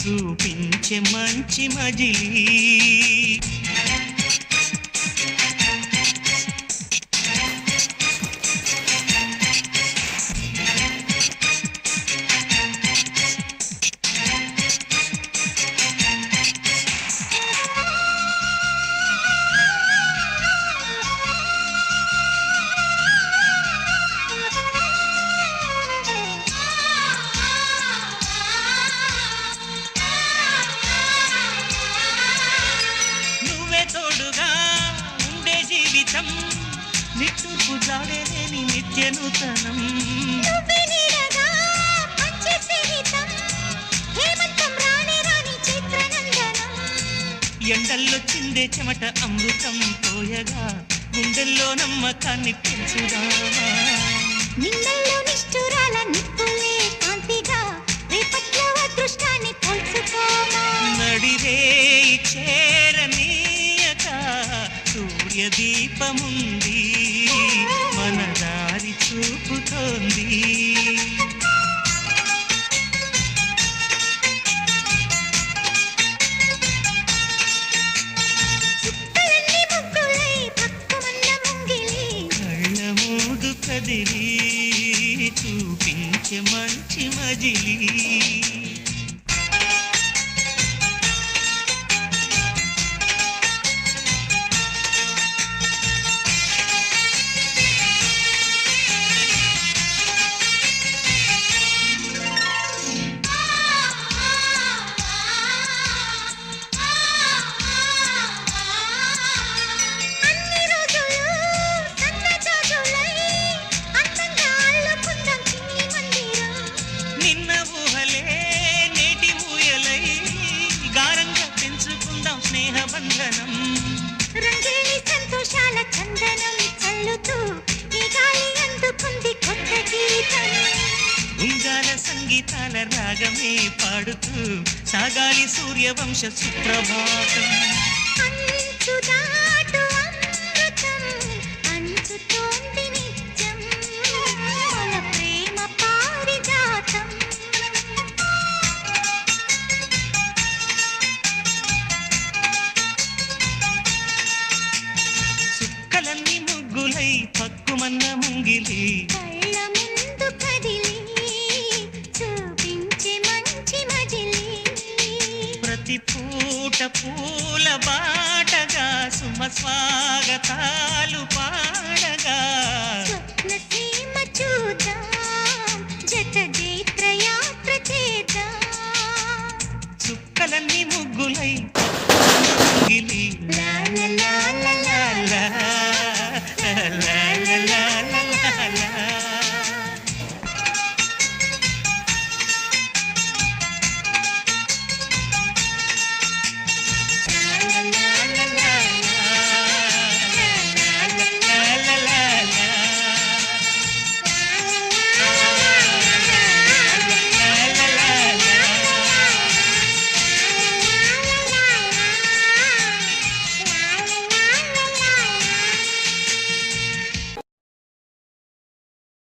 చూపించే మంచి మజిలీ నిట్టూర్పు జాడేలేని నిత్య నూతనం ఎండల్లో చిందే చెమట అమృతం పోయగా గుండెల్లో నమ్మకాన్ని పెంచుదామా నిన్నల్లో నిష్ఠురాల నిప్పులే కాంతిగా రేపట్లో అదృష్టాన్ని పోల్చుకోమా నడిరే చేరనీయక సూర్యదీపముంది మన దారి చూపుతోంది కళ్ళ మూదు కదిలి చూపించే మంచి మజిలీ స్నేహబంధనం రంగేలి సంతోషాల చందనం చల్లుతూ ఈ గాలి అందుకుంది కొత్త గీతం ఉంగాల సంగీతాల రాగమే పాడుతూ సాగాలి సూర్యవంశ సుప్రభాతం అంచుదాటు అమృతం అంచుతోంది నిత్యం మన ప్రేమ పారిజాతం చుక్కలన్నీ ముగ్గులై పక్కుమన్న ముంగిలి కళ్ళ ముందు కదిలి చూపించే మంచి మజిలీ ప్రతి పూట పూల బాటగా సుమ స్వాగతాలు పాడగా స్వప్న సీమ చూద్దాం జత జైత్ర యాత్ర చేద్దాం చుక్కలన్నీ ముగ్గులై పక్కుమన్న ముంగిలి లా